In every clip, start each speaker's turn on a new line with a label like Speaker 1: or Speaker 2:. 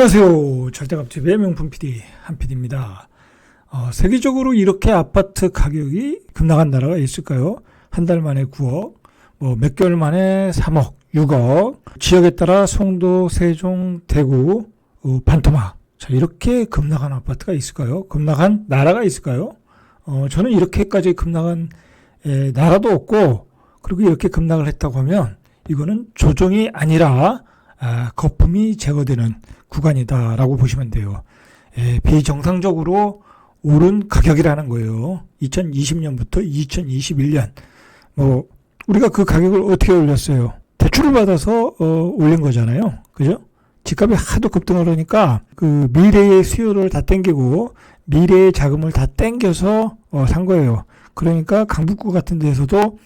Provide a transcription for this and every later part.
Speaker 1: 안녕하세요. 절대값집의 명품 PD 한PD입니다. 세계적으로 이렇게 아파트 가격이 급락한 나라가 있을까요? 한 달 만에 9억, 몇 개월 만에 3억, 6억, 지역에 따라 송도, 세종, 대구, 반토막. 자, 이렇게 급락한 아파트가 있을까요? 급락한 나라가 있을까요? 저는 이렇게까지 급락한 나라도 없고, 그리고 이렇게 급락을 했다고 하면 이거는 조정이 아니라 거품이 제거되는 구간이다라고 보시면 돼요. 비정상적으로 오른 가격이라는 거예요. 2020년부터 2021년. 우리가 그 가격을 어떻게 올렸어요? 대출을 받아서 올린 거잖아요. 그죠? 집값이 하도 급등을 하니까 그 미래의 수요를 다 땡기고 미래의 자금을 다 땡겨서 산 거예요. 그러니까 강북구 같은 데서도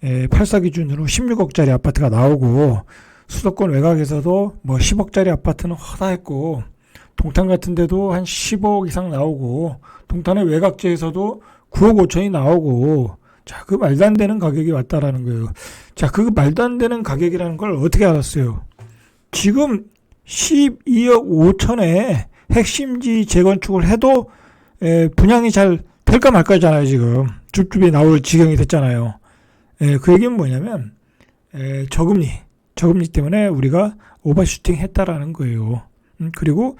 Speaker 1: 8사 기준으로 16억짜리 아파트가 나오고 수도권 외곽에서도 10억짜리 아파트는 허다했고 동탄 같은 데도 한 15억 이상 나오고 동탄의 외곽지에서도 9억 5천이 나오고 자, 그 말도 안 되는 가격이 왔다라는 거예요. 자, 그 말도 안 되는 가격이라는 걸 어떻게 알았어요? 지금 12억 5천에 핵심지 재건축을 해도 분양이 잘 될까 말까잖아요. 지금 줍줍이 나올 지경이 됐잖아요. 그 얘기는 뭐냐면 저금리 때문에 우리가 오버슈팅 했다라는 거예요. 그리고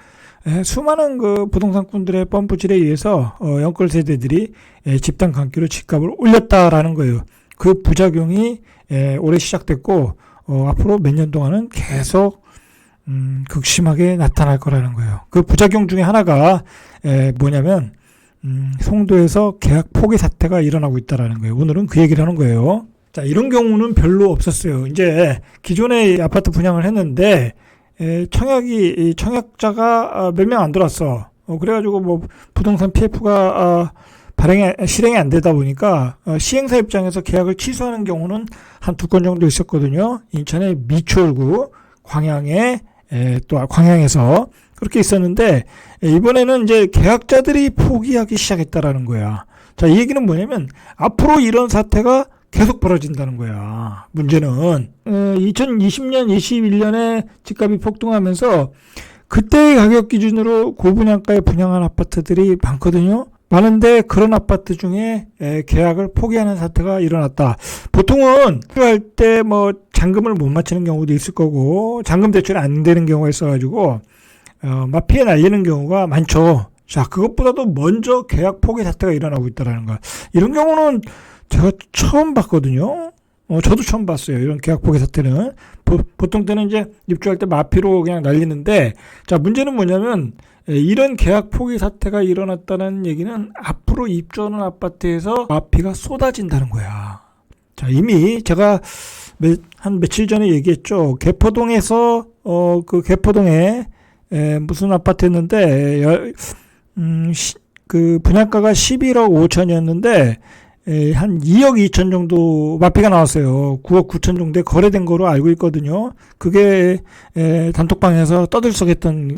Speaker 1: 수많은 그 부동산꾼들의 펌프질에 의해서 연끌 세대들이 집단 강기로 집값을 올렸다라는 거예요. 그 부작용이 올해 시작됐고 앞으로 몇 년 동안은 계속 극심하게 나타날 거라는 거예요. 그 부작용 중에 하나가 뭐냐면 송도에서 계약 포기 사태가 일어나고 있다라는 거예요. 오늘은 그 얘기를 하는 거예요. 자, 이런 경우는 별로 없었어요. 이제 기존에 아파트 분양을 했는데 청약자가 몇 명 안 들어왔어. 그래가지고 부동산 PF가 실행이 안 되다 보니까 시행사 입장에서 계약을 취소하는 경우는 한 2건 정도 있었거든요. 인천의 미추홀구, 광양에서 그렇게 있었는데 이번에는 이제 계약자들이 포기하기 시작했다라는 거야. 자, 이 얘기는 뭐냐면 앞으로 이런 사태가 계속 벌어진다는 거야. 문제는 2020년, 21년에 집값이 폭등하면서 그때의 가격 기준으로 고분양가에 분양한 아파트들이 많거든요. 많은데 그런 아파트 중에 계약을 포기하는 사태가 일어났다. 보통은 필요할 때 잔금을 못 맞추는 경우도 있을 거고 잔금 대출이 안 되는 경우가 있어가지고 마피에 날리는 경우가 많죠. 자, 그것보다도 먼저 계약 포기 사태가 일어나고 있다는 거야. 이런 경우는 제가 처음 봤거든요. 저도 처음 봤어요. 이런 계약 포기 사태는. 보통 때는 이제 입주할 때 마피로 그냥 날리는데, 자, 문제는 뭐냐면, 이런 계약 포기 사태가 일어났다는 얘기는 앞으로 입주하는 아파트에서 마피가 쏟아진다는 거야. 자, 이미 제가 한 며칠 전에 얘기했죠. 개포동에서, 개포동에, 무슨 아파트였는데, 그 분양가가 11억 5천이었는데, 한 2억 2천 정도 마피가 나왔어요. 9억 9천 정도에 거래된 거로 알고 있거든요. 그게 단톡방에서 떠들썩했던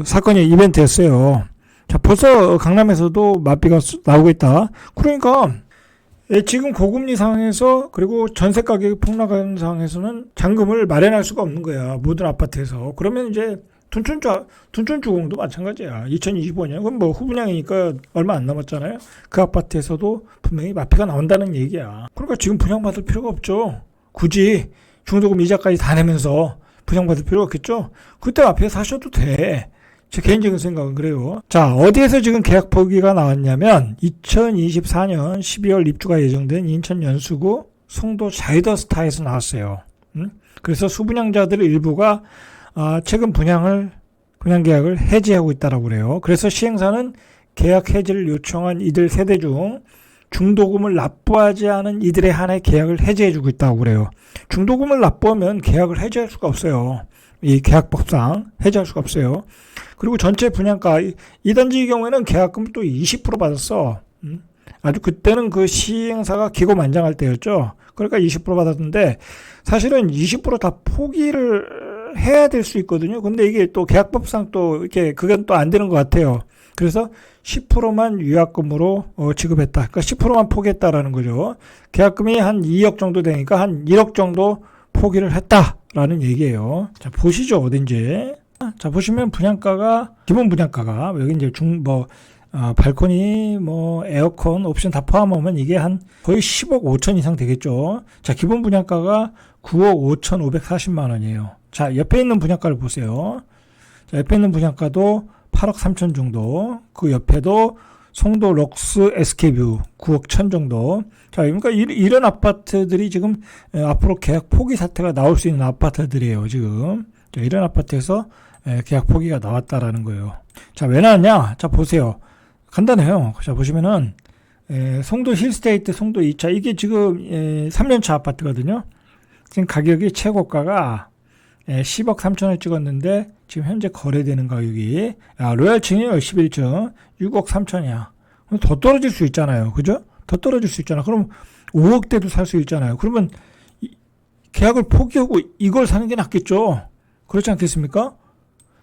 Speaker 1: 사건의 이벤트였어요. 자, 벌써 강남에서도 마피가 나오고 있다. 그러니까 지금 고금리 상황에서 그리고 전세 가격이 폭락하는 상황에서는 잔금을 마련할 수가 없는 거야. 모든 아파트에서. 그러면 이제 둔촌주공도 마찬가지야. 2025년. 그건 후분양이니까 얼마 안 남았잖아요. 그 아파트에서도 분명히 마피가 나온다는 얘기야. 그러니까 지금 분양받을 필요가 없죠. 굳이 중도금 이자까지 다 내면서 분양받을 필요가 없겠죠. 그때 마피에 사셔도 돼. 제 개인적인 생각은 그래요. 자, 어디에서 지금 계약 포기가 나왔냐면 2024년 12월 입주가 예정된 인천 연수구 송도 자이더스타에서 나왔어요. 그래서 수분양자들 일부가 최근 분양 계약을 해지하고 있다라고 그래요. 그래서 시행사는 계약 해지를 요청한 이들 세대 중 중도금을 납부하지 않은 이들에 한해 계약을 해지해주고 있다고 그래요. 중도금을 납부하면 계약을 해지할 수가 없어요. 이 계약법상 해지할 수가 없어요. 그리고 전체 분양가 이 단지의 경우에는 계약금 또 20% 받았어. 아주 그때는 그 시행사가 기고만장할 때였죠. 그러니까 20% 받았는데 사실은 20% 다 포기를 해야 될 수 있거든요. 근데 이게 또 계약법상 또 이렇게 그건 또 안 되는 것 같아요. 그래서 10%만 위약금으로 지급했다. 그러니까 10%만 포기했다라는 거죠. 계약금이 한 2억 정도 되니까 한 1억 정도 포기를 했다라는 얘기예요. 자, 보시죠. 어딘지. 자, 보시면 분양가가, 기본 분양가가, 여기 이제 발코니, 에어컨, 옵션 다 포함하면 이게 한 거의 10억 5천 이상 되겠죠. 자, 기본 분양가가 9억 5,540만 원이에요. 자, 옆에 있는 분양가를 보세요. 자, 옆에 있는 분양가도 8억 3천 정도, 그 옆에도 송도 럭스 SK뷰 9억 1천 정도. 자, 그러니까 이런 아파트들이 지금 앞으로 계약 포기 사태가 나올 수 있는 아파트들이에요, 지금. 자, 이런 아파트에서 계약 포기가 나왔다라는 거예요. 자, 왜 나왔냐? 자, 보세요. 간단해요. 자, 보시면은 송도 힐스테이트 송도 2차, 이게 지금 3년차 아파트거든요. 지금 가격이 최고가가 10억 3천을 찍었는데 지금 현재 거래되는 가격이 로얄층이에요. 11층 6억 3천이야. 그럼 더 떨어질 수 있잖아요. 그죠? 더 떨어질 수 있잖아. 그럼 5억대도 살 수 있잖아요. 그러면 계약을 포기하고 이걸 사는 게 낫겠죠. 그렇지 않겠습니까?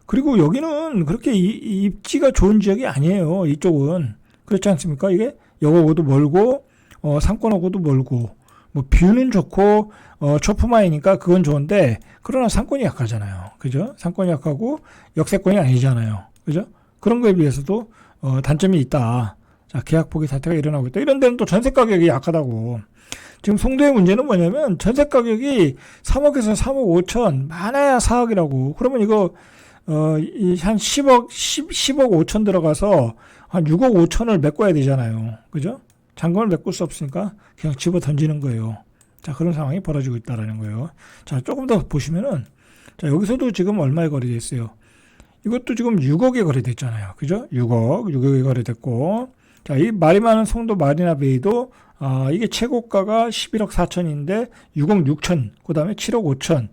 Speaker 1: 그리고 여기는 그렇게 입지가 좋은 지역이 아니에요. 이쪽은. 그렇지 않습니까? 이게 역하고도 멀고 상권하고도 멀고 뭐 뷰는 좋고 초품화이니까 그건 좋은데, 그러나 상권이 약하잖아요. 그죠? 상권이 약하고 역세권이 아니잖아요. 그죠? 그런 거에 비해서도 단점이 있다. 자, 계약 포기 사태가 일어나고 있다. 이런 데는 또 전세 가격이 약하다고. 지금 송도의 문제는 뭐냐면 전세 가격이 3억에서 3억 5천, 많아야 4억이라고. 그러면 이거 한 10억 5천 들어가서 한 6억 5천을 메꿔야 되잖아요. 그죠? 잔금을 메꿀 수 없으니까 그냥 집어 던지는 거예요. 자, 그런 상황이 벌어지고 있다라는 거예요. 자, 조금 더 보시면은, 자, 여기서도 지금 얼마에 거래돼 있어요? 이것도 지금 6억에 거래됐잖아요. 그죠? 6억에 거래됐고, 자, 이 말이 많은 송도 마리나 베이도 이게 최고가가 11억 4천인데 6억 6천, 그 다음에 7억 5천,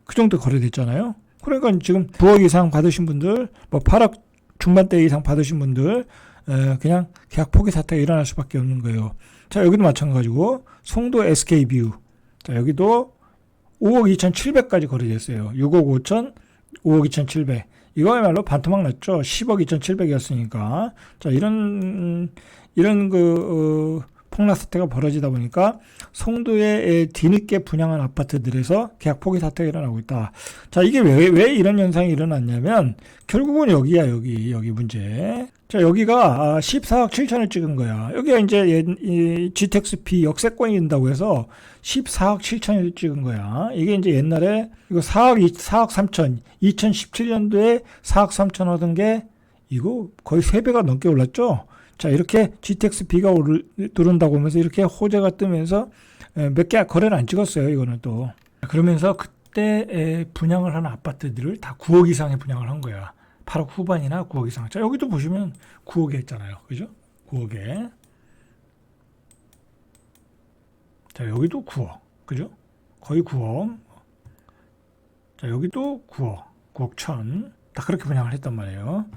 Speaker 1: 그 정도 거래됐잖아요. 그러니까 지금 9억 이상 받으신 분들, 8억 중반대 이상 받으신 분들, 그냥 계약 포기 사태가 일어날 수밖에 없는 거예요. 자, 여기도 마찬가지고 송도 SK뷰, 자, 여기도 5억 2,700까지 거래됐어요. 6억 5천, 5억 2,700. 이거야말로 반토막 났죠. 10억 2,700이었으니까. 자, 이런 폭락 사태가 벌어지다 보니까 송도에 뒤늦게 분양한 아파트들에서 계약 포기 사태가 일어나고 있다. 자, 이게 왜 이런 현상이 일어났냐면, 결국은 여기야, 여기 문제. 자, 여기가 14억 7천을 찍은 거야. 여기가 이제 GTX-P 역세권이 된다고 해서 14억 7천을 찍은 거야. 이게 이제 옛날에 이거 4억 3천, 2017년도에 4억 3천 하던 게 이거 거의 3배가 넘게 올랐죠. 자, 이렇게 GTX-B가 오른다고 하면서 이렇게 호재가 뜨면서 몇 개 거래를 안 찍었어요. 이거는 또. 그러면서 그때 분양을 하는 아파트들을 다 9억 이상의 분양을 한 거야. 8억 후반이나 9억 이상. 자, 여기도 보시면 9억에 했잖아요. 그죠? 9억에. 자, 여기도 9억. 그죠? 거의 9억. 자, 여기도 9억 1천. 다 그렇게 분양을 했단 말이에요.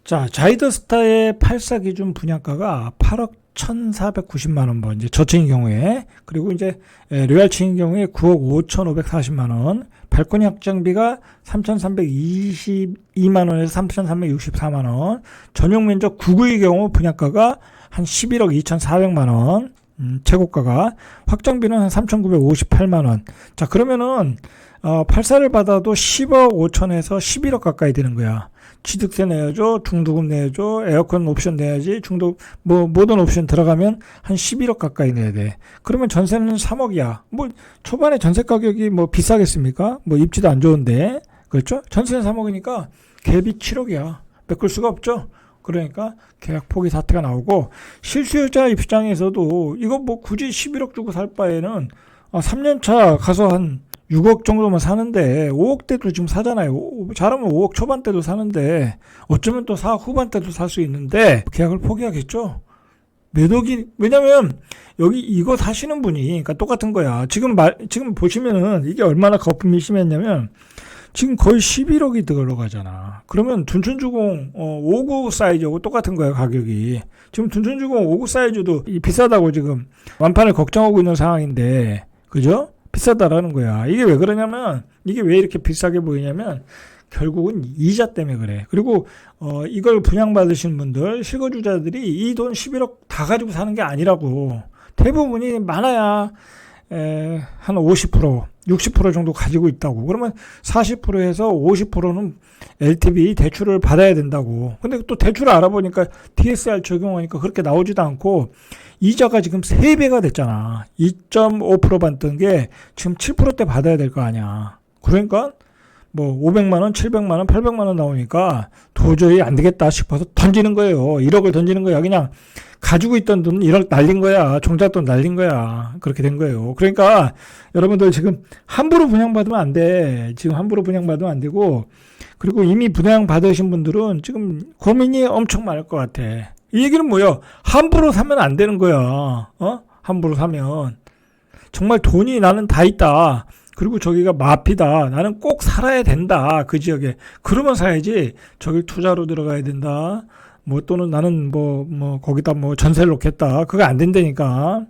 Speaker 1: 자, 자이더스타의 8사 기준 분양가가 8억 1,490만 원, 이제 저층인 경우에, 그리고 이제 로얄층인 경우에 9억 5,540만 원, 발코니 확장비가 3,322만 원에서 3,364만 원, 전용 면적 9구의 경우 분양가가 한 11억 2,400만 원, 최고가가, 확장비는 한 3,958만 원. 자, 그러면은 8사를 받아도 10억 5천에서 11억 가까이 되는 거야. 취득세 내야죠, 중도금 내야죠, 에어컨 옵션 내야지, 모든 옵션 들어가면 한 11억 가까이 내야 돼. 그러면 전세는 3억이야. 초반에 전세 가격이 비싸겠습니까? 입지도 안 좋은데. 그렇죠? 전세는 3억이니까 갭이 7억이야. 메꿀 수가 없죠? 그러니까 계약 포기 사태가 나오고, 실수요자 입장에서도 이거 굳이 11억 주고 살 바에는 3년차 가서 한 6억 정도만 사는데, 5억대도 지금 사잖아요. 잘하면 5억 초반대도 사는데, 어쩌면 또 4억 후반대도 살 수 있는데, 계약을 포기하겠죠? 왜냐면, 여기 이거 사시는 분이, 그러니까 똑같은 거야. 지금 보시면은, 이게 얼마나 거품이 심했냐면, 지금 거의 11억이 들어가잖아. 그러면 둔촌주공 5구 사이즈하고 똑같은 거야, 가격이. 지금 둔촌주공 5구 사이즈도 비싸다고 지금 완판을 걱정하고 있는 상황인데, 그죠? 비싸다라는 거야. 이게 왜 그러냐면, 이게 왜 이렇게 비싸게 보이냐면, 결국은 이자 때문에 그래. 그리고 이걸 분양받으신 분들, 실거주자들이 이 돈 11억 다 가지고 사는 게 아니라고. 대부분이 많아야 한 50%, 60% 정도 가지고 있다고. 그러면 40%에서 50%는 LTV 대출을 받아야 된다고. 근데 또 대출을 알아보니까 DSR 적용하니까 그렇게 나오지도 않고 이자가 지금 3배가 됐잖아. 2.5% 받던 게 지금 7%대 받아야 될 거 아니야. 그러니까 뭐 500만 원, 700만 원, 800만 원 나오니까 도저히 안 되겠다 싶어서 던지는 거예요. 1억을 던지는 거야. 그냥 가지고 있던 돈 1억 날린 거야. 종잣돈 날린 거야. 그렇게 된 거예요. 그러니까 여러분들 지금 함부로 분양받으면 안 돼. 지금 함부로 분양받으면 안 되고, 그리고 이미 분양 받으신 분들은 지금 고민이 엄청 많을 것 같아. 이 얘기는 뭐야? 함부로 사면 안 되는 거야. 함부로 사면. 정말 돈이 나는 다 있다. 그리고 저기가 마피다. 나는 꼭 살아야 된다. 그 지역에. 그러면 사야지. 저기 투자로 들어가야 된다. 뭐 또는 나는 거기다 전세를 놓겠다. 그거 안 된다니까.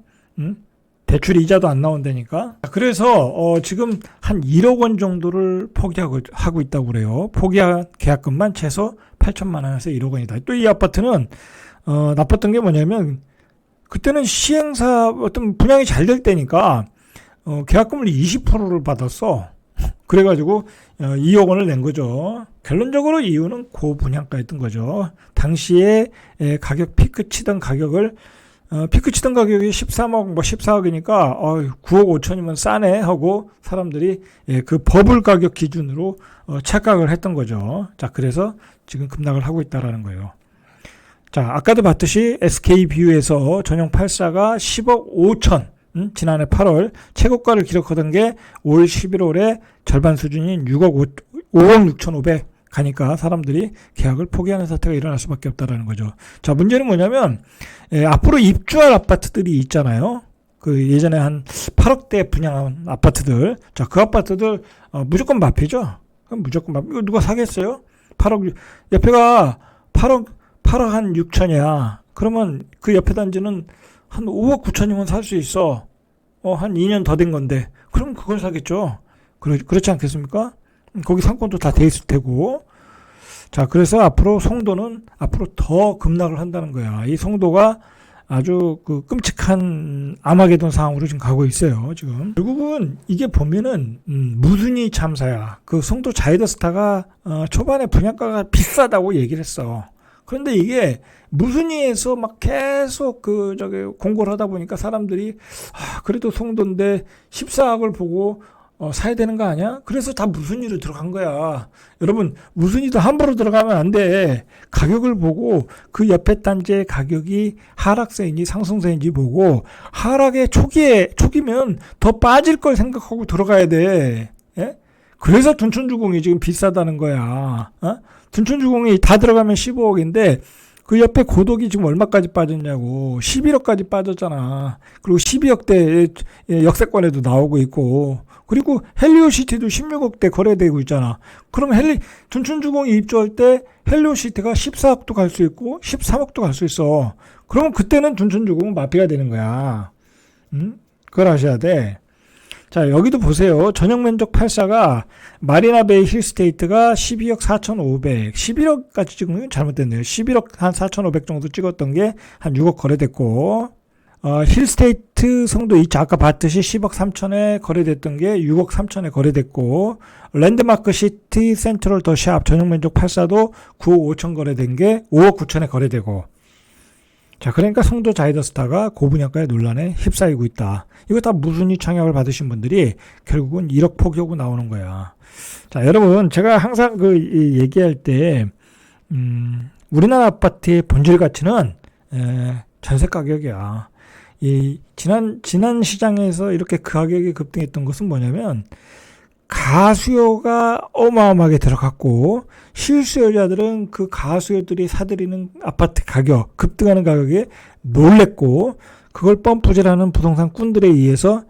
Speaker 1: 대출 이자도 안 나온다니까. 그래서 지금 한 1억 원 정도를 포기하고 있다고 그래요. 포기한 계약금만 최소 8천만 원에서 1억 원이다. 또 이 아파트는 나빴던 게 뭐냐면 그때는 시행사 어떤 분양이 잘 될 때니까 계약금을 20%를 받았어. 그래가지고 2억 원을 낸 거죠. 결론적으로 이유는 고분양가였던 거죠. 당시에 가격 피크 치던 가격을 피크 치던 가격이 13억 14억이니까 9억 5천이면 싸네 하고 사람들이 그 버블 가격 기준으로 착각을 했던 거죠. 자, 그래서 지금 급락을 하고 있다라는 거예요. 자, 아까도 봤듯이 SK뷰에서 전용 84가 10억 5천, 지난해 8월 최고가를 기록하던 게 올 11월에 절반 수준인 5억 6천5백 가니까 사람들이 계약을 포기하는 사태가 일어날 수밖에 없다라는 거죠. 자, 문제는 뭐냐면 앞으로 입주할 아파트들이 있잖아요. 그 예전에 한 8억대 분양한 아파트들. 자, 그 아파트들 무조건 마피죠. 그럼 무조건 마피. 이거 누가 사겠어요? 8억 옆에가 8억 한 6천이야. 그러면 그 옆에 단지는 한 5억 9천이면 살 수 있어. 한 2년 더 된 건데. 그럼 그걸 사겠죠. 그렇지 않겠습니까? 거기 상권도 다 돼 있을 테고. 자, 그래서 앞으로 송도는 앞으로 더 급락을 한다는 거야. 이 송도가 아주 그 끔찍한 아마게돈 상황으로 지금 가고 있어요, 지금. 결국은 이게 보면은, 무순위 참사야. 그 송도 자이더스타가, 초반에 분양가가 비싸다고 얘기를 했어. 그런데 이게 무순위에서 막 계속 공고를 하다 보니까 사람들이 그래도 송도인데 14억을 보고 사야 되는 거 아니야? 그래서 다 무순위로 들어간 거야. 여러분, 무순위도 함부로 들어가면 안 돼. 가격을 보고 그 옆에 단지의 가격이 하락세인지 상승세인지 보고 하락의 초기면 더 빠질 걸 생각하고 들어가야 돼. 예? 그래서 둔촌주공이 지금 비싸다는 거야. 둔촌주공이 다 들어가면 15억인데 그 옆에 고덕이 지금 얼마까지 빠졌냐고. 11억까지 빠졌잖아. 그리고 12억대 역세권에도 나오고 있고. 그리고 헬리오시티도 16억대 거래되고 있잖아. 그럼 둔촌주공이 입주할 때 헬리오시티가 14억도 갈 수 있고 13억도 갈 수 있어. 그러면 그때는 둔촌주공은 마피가 되는 거야. 그걸 아셔야 돼. 자, 여기도 보세요. 전용 면적 84가 마리나베이 힐스테이트가 12억 4,500, 11억까지 찍은 건 잘못됐네요. 11억 한 4,500 정도 찍었던 게 한 6억 거래됐고, 힐스테이트 송도 2차 아까 봤듯이 10억 3천에 거래됐던 게 6억 3천에 거래됐고, 랜드마크 시티 센트럴 더 샵 전용 면적 84도 9억 5천 거래된 게 5억 9천에 거래되고, 자, 그러니까 송도 자이더스타가 고분양가의 논란에 휩싸이고 있다. 이거 다 무순위 청약을 받으신 분들이 결국은 1억 포기하고 나오는 거야. 자, 여러분, 제가 항상 얘기할 때, 우리나라 아파트의 본질 가치는, 전세 가격이야. 지난 시장에서 이렇게 그 가격이 급등했던 것은 뭐냐면, 가수요가 어마어마하게 들어갔고 실수요자들은 그 가수요들이 사들이는 아파트 가격, 급등하는 가격에 놀랬고 그걸 펌프질하는 부동산 꾼들에 의해서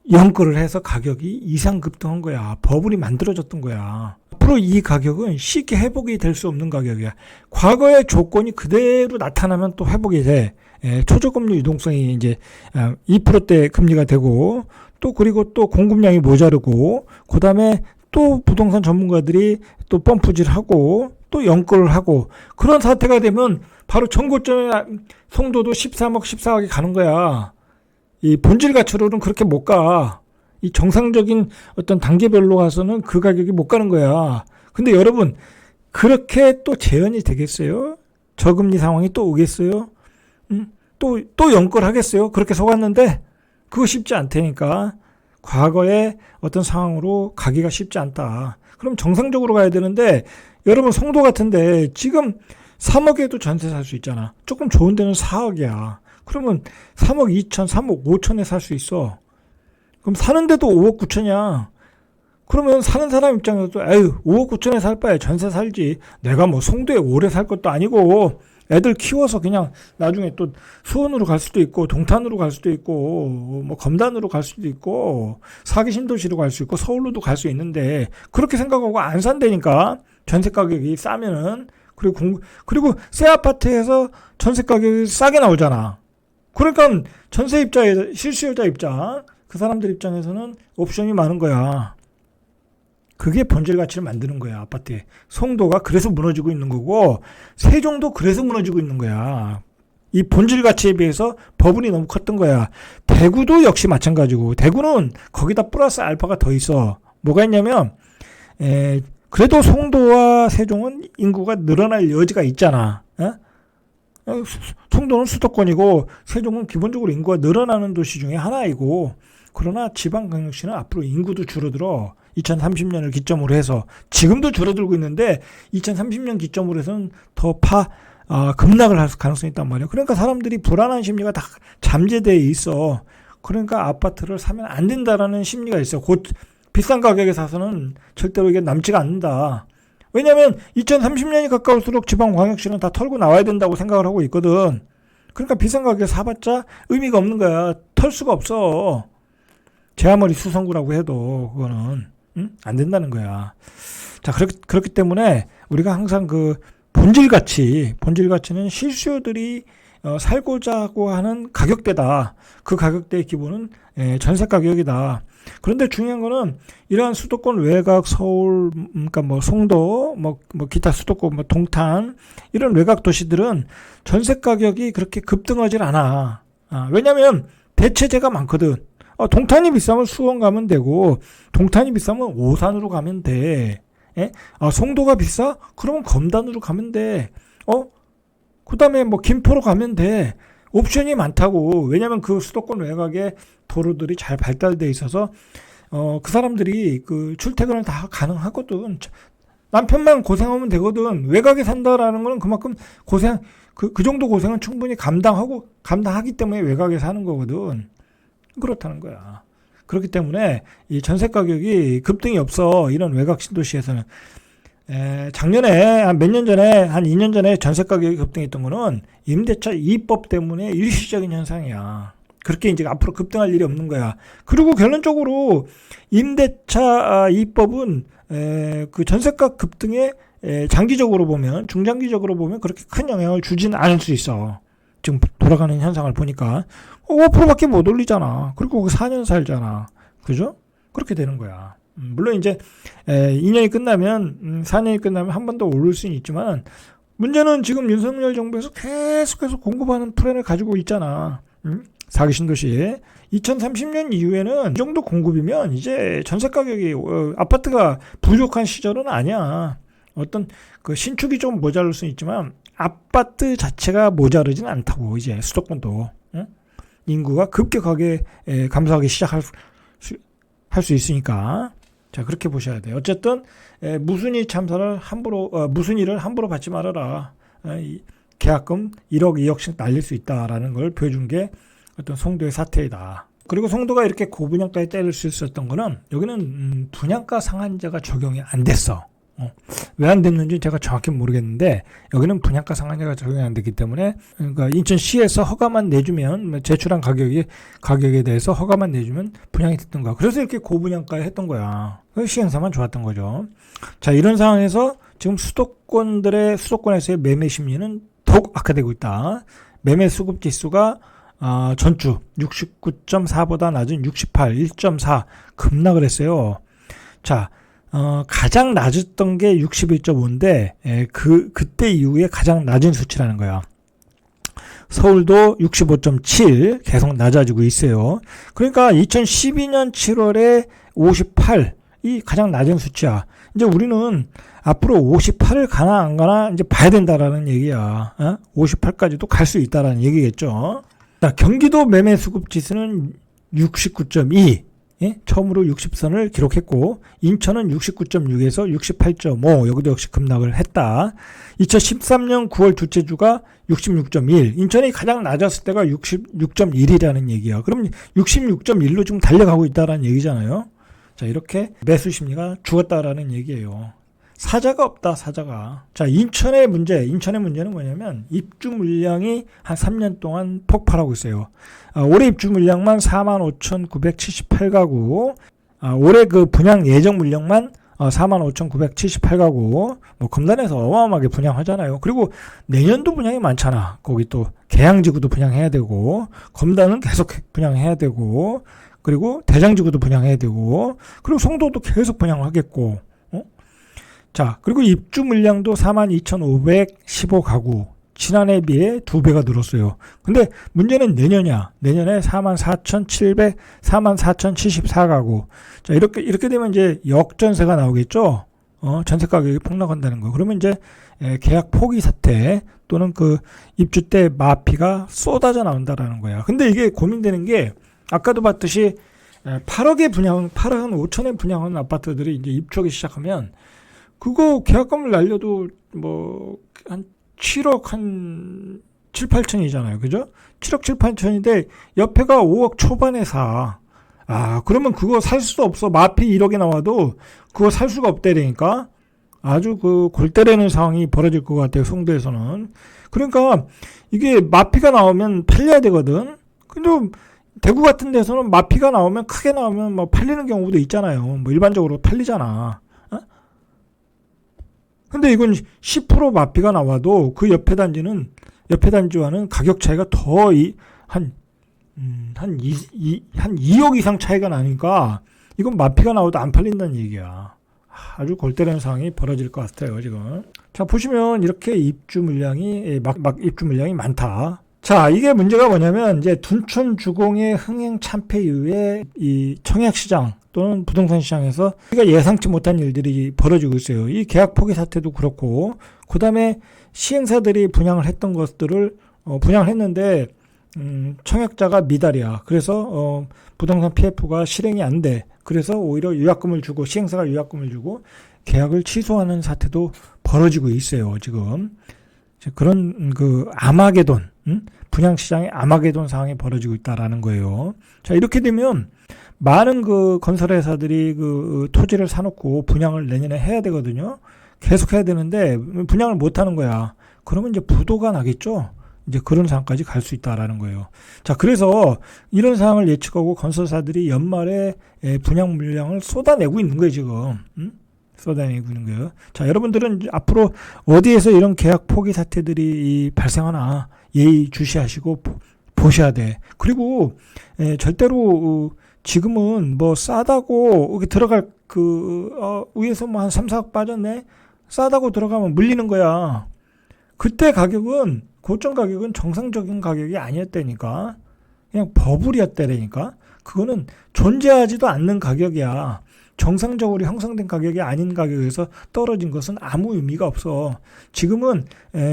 Speaker 1: 연끌을 해서 가격이 이상 급등한 거야. 버블이 만들어졌던 거야. 앞으로 이 가격은 쉽게 회복이 될 수 없는 가격이야. 과거의 조건이 그대로 나타나면 또 회복이 돼. 초저금리 유동성이 이제 2%대 금리가 되고 그리고 또 공급량이 모자르고 그다음에 또 부동산 전문가들이 또 펌프질하고 또 연끌을 하고 그런 사태가 되면 바로 전고점에 송도도 13억 14억이 가는 거야. 이 본질 가치로는 그렇게 못 가. 이 정상적인 어떤 단계별로 가서는 그 가격이 못 가는 거야. 근데 여러분, 그렇게 또 재현이 되겠어요? 저금리 상황이 또 오겠어요? 또 연끌하겠어요? 그렇게 속았는데, 그거 쉽지 않다니까. 과거의 어떤 상황으로 가기가 쉽지 않다. 그럼 정상적으로 가야 되는데, 여러분 송도 같은데 지금 3억에도 전세 살 수 있잖아. 조금 좋은 데는 4억이야. 그러면 3억 2천, 3억 5천에 살 수 있어. 그럼 사는데도 5억 9천이야. 그러면 사는 사람 입장에서도 에휴 5억 9천에 살 바에 전세 살지. 내가 뭐 송도에 오래 살 것도 아니고 애들 키워서 그냥 나중에 또 수원으로 갈 수도 있고 동탄으로 갈 수도 있고 뭐 검단으로 갈 수도 있고 사기 신도시로 갈 수 있고 서울로도 갈 수 있는데 그렇게 생각하고 안 산다니까. 전세 가격이 싸면은 그리고 새 아파트에서 전세 가격이 싸게 나오잖아. 그러니까 전세 입자에 실수요자 입장 그 사람들 입장에서는 옵션이 많은 거야. 그게 본질 가치를 만드는 거야. 아파트에. 송도가 그래서 무너지고 있는 거고 세종도 그래서 무너지고 있는 거야. 이 본질 가치에 비해서 버블이 너무 컸던 거야. 대구도 역시 마찬가지고 대구는 거기다 플러스 알파가 더 있어. 뭐가 있냐면 그래도 송도와 세종은 인구가 늘어날 여지가 있잖아. 송도는 수도권이고 세종은 기본적으로 인구가 늘어나는 도시 중에 하나이고 그러나 지방광역시는 앞으로 인구도 줄어들어. 2030년을 기점으로 해서 지금도 줄어들고 있는데 2030년 기점으로 해서는 더 급락을 할 가능성이 있단 말이야. 그러니까 사람들이 불안한 심리가 다 잠재되어 있어. 그러니까 아파트를 사면 안 된다라는 심리가 있어. 곧 비싼 가격에 사서는 절대로 이게 남지가 않는다. 왜냐하면 2030년이 가까울수록 지방광역시는 다 털고 나와야 된다고 생각을 하고 있거든. 그러니까 비싼 가격에 사봤자 의미가 없는 거야. 털 수가 없어. 제 아무리 수성구라고 해도 그거는 안 된다는 거야. 자, 그렇기 때문에 우리가 항상 그 본질 가치는 실수요들이 살고자 하고 하는 가격대다. 그 가격대의 기본은 전세 가격이다. 그런데 중요한 거는 이러한 수도권 외곽 서울 그러니까 뭐 송도 뭐 기타 수도권 뭐 동탄 이런 외곽 도시들은 전세 가격이 그렇게 급등하질 않아. 왜냐면 대체재가 많거든. 동탄이 비싸면 수원 가면 되고 동탄이 비싸면 오산으로 가면 돼. 송도가 비싸? 그러면 검단으로 가면 돼. 그 다음에 뭐 김포로 가면 돼. 옵션이 많다고. 왜냐면 그 수도권 외곽에 도로들이 잘 발달돼 있어서 그 사람들이 그 출퇴근을 다 가능하거든. 남편만 고생하면 되거든. 외곽에 산다라는 거는 그만큼 고생 그 정도 고생은 충분히 감당하기 때문에 외곽에 사는 거거든. 그렇다는 거야. 그렇기 때문에 이 전세 가격이 급등이 없어. 이런 외곽 신도시에서는. 작년에 한 몇 년 전에 한 2년 전에 전세 가격이 급등했던 거는 임대차 이입법 때문에 일시적인 현상이야. 그렇게 이제 앞으로 급등할 일이 없는 거야. 그리고 결론적으로 임대차 이입법은 그 전세가 급등에 장기적으로 보면 중장기적으로 보면 그렇게 큰 영향을 주진 않을 수 있어. 지금 돌아가는 현상을 보니까 5%밖에 못 올리잖아. 그리고 4년 살잖아. 그죠? 그렇게 되는 거야. 물론 이제 2년이 끝나면 4년이 끝나면 한 번 더 오를 수는 있지만 문제는 지금 윤석열 정부에서 계속해서 공급하는 플랜을 가지고 있잖아. 사기 신도시 2030년 이후에는 이 정도 공급이면 이제 전세 가격이 아파트가 부족한 시절은 아니야. 어떤 그 신축이 좀 모자랄 수는 있지만 아파트 자체가 모자르진 않다고. 이제 수도권도 인구가 급격하게 감소하기 시작할 수 있으니까. 자, 그렇게 보셔야 돼요. 어쨌든 무슨 일을 함부로 받지 말아라. 계약금 1억 2억씩 날릴 수 있다라는 걸 보여준 게 어떤 송도의 사태이다. 그리고 송도가 이렇게 고분양가에 때릴 수 있었던 거는 여기는 분양가 상한제가 적용이 안 됐어. 왜 안 됐는지 제가 정확히 모르겠는데 여기는 분양가 상한제가 적용이 안 됐기 때문에 그러니까 인천시에서 허가만 내주면 제출한 가격에 대해서 허가만 내주면 분양이 됐던 거야. 그래서 이렇게 고분양가에 했던 거야. 시행사만 좋았던 거죠. 자, 이런 상황에서 지금 수도권에서의 매매 심리는 더욱 악화되고 있다. 매매 수급 지수가 전주 69.4보다 낮은 68, 1.4 급락을 했어요. 자, 가장 낮았던 게 61.5인데, 그때 이후에 가장 낮은 수치라는 거야. 서울도 65.7 계속 낮아지고 있어요. 그러니까 2012년 7월에 58이 가장 낮은 수치야. 이제 우리는 앞으로 58을 가나 안 가나 이제 봐야 된다라는 얘기야. 58까지도 갈 수 있다라는 얘기겠죠. 자, 경기도 매매 수급 지수는 69.2. 예? 처음으로 60선을 기록했고, 인천은 69.6에서 68.5, 여기도 역시 급락을 했다. 2013년 9월 둘째 주가 66.1, 인천이 가장 낮았을 때가 66.1이라는 얘기야. 그럼 66.1로 지금 달려가고 있다라는 얘기잖아요. 자, 이렇게 매수 심리가 죽었다라는 얘기예요. 사자가 없다, 사자가. 자, 인천의 문제는 뭐냐면, 입주 물량이 한 3년 동안 폭발하고 있어요. 올해 입주 물량만 45,978가구, 올해 그 분양 예정 물량만 45,978가구, 뭐, 검단에서 어마어마하게 분양하잖아요. 그리고 내년도 분양이 많잖아. 거기 또, 계양지구도 분양해야 되고, 검단은 계속 분양해야 되고, 그리고 대장지구도 분양해야 되고, 그리고 송도도 계속 분양하겠고, 자, 그리고 입주 물량도 42,515가구. 지난해에 비해 2배가 늘었어요. 근데 문제는 내년이야. 내년에 44,074가구. 자, 이렇게 되면 이제 역전세가 나오겠죠? 전세 가격이 폭락한다는 거. 그러면 이제 계약 포기 사태 또는 그 입주 때 마피가 쏟아져 나온다라는 거야. 근데 이게 고민되는 게 아까도 봤듯이 8억 5천에 분양하는 아파트들이 이제 입주하기 시작하면 그거 계약금을 날려도 뭐 한 7억 한 7, 8천이잖아요. 그죠? 7억 7, 8천인데 옆에가 5억 초반에 사. 그러면 그거 살 수도 없어. 마피 1억에 나와도 그거 살 수가 없다니까. 아주 그 골 때리는 상황이 벌어질 것 같아요. 송도에서는. 그러니까 이게 마피가 나오면 팔려야 되거든. 근데 대구 같은 데서는 마피가 나오면 크게 나오면 뭐 팔리는 경우도 있잖아요. 뭐 일반적으로 팔리잖아. 근데 이건 10% 마피가 나와도 그 옆에 단지와는 가격 차이가 더 한 2억 이상 차이가 나니까 이건 마피가 나와도 안 팔린다는 얘기야. 아주 골 때리는 상황이 벌어질 것 같아요, 지금. 자, 보시면 이렇게 입주 물량이 많다. 자, 이게 문제가 뭐냐면 이제 둔촌 주공의 흥행 참패 이후에 이 청약시장 또는 부동산 시장에서 우리가 예상치 못한 일들이 벌어지고 있어요. 이 계약 포기 사태도 그렇고, 그 다음에 시행사들이 분양을 했던 것들을 분양을 했는데 청약자가 미달이야. 그래서 부동산 PF가 실행이 안 돼. 그래서 오히려 유약금을 주고, 시행사가 유약금을 주고 계약을 취소하는 사태도 벌어지고 있어요, 지금. 그런 그 아마게돈, 분양시장의 아마게돈 상황이 벌어지고 있다라는 거예요. 자, 이렇게 되면 많은 그 건설회사들이 그 토지를 사놓고 분양을 내년에 해야 되거든요. 계속 해야 되는데 분양을 못 하는 거야. 그러면 이제 부도가 나겠죠. 이제 그런 상황까지 갈 수 있다라는 거예요. 자, 그래서 이런 상황을 예측하고 건설사들이 연말에 분양 물량을 쏟아내고 있는 거예요, 지금. 쏟아내고 있는 거예요. 자, 여러분들은 앞으로 어디에서 이런 계약 포기 사태들이 발생하나 예의 주시하시고 보셔야 돼. 그리고 절대로 지금은 뭐 싸다고 여기 들어갈 위에서 뭐 한 3, 4억 빠졌네. 싸다고 들어가면 물리는 거야. 그때 가격은 고점 가격은 정상적인 가격이 아니었다니까. 그냥 버블이었다니까. 그거는 존재하지도 않는 가격이야. 정상적으로 형성된 가격이 아닌 가격에서 떨어진 것은 아무 의미가 없어. 지금은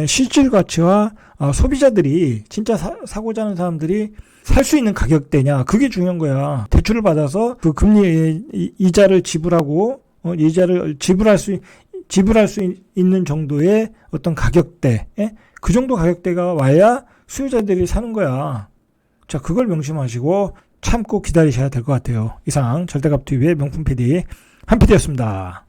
Speaker 1: 실질 가치와 소비자들이 진짜 사고자 하는 사람들이 살 수 있는 가격대냐, 그게 중요한 거야. 대출을 받아서 그 금리 이자를 지불하고 이자를 지불할 수 있는 정도의 어떤 가격대, 그 정도 가격대가 와야 수요자들이 사는 거야. 자, 그걸 명심하시고 참고 기다리셔야 될 것 같아요. 이상 절대값TV의 명품 PD 한 PD였습니다.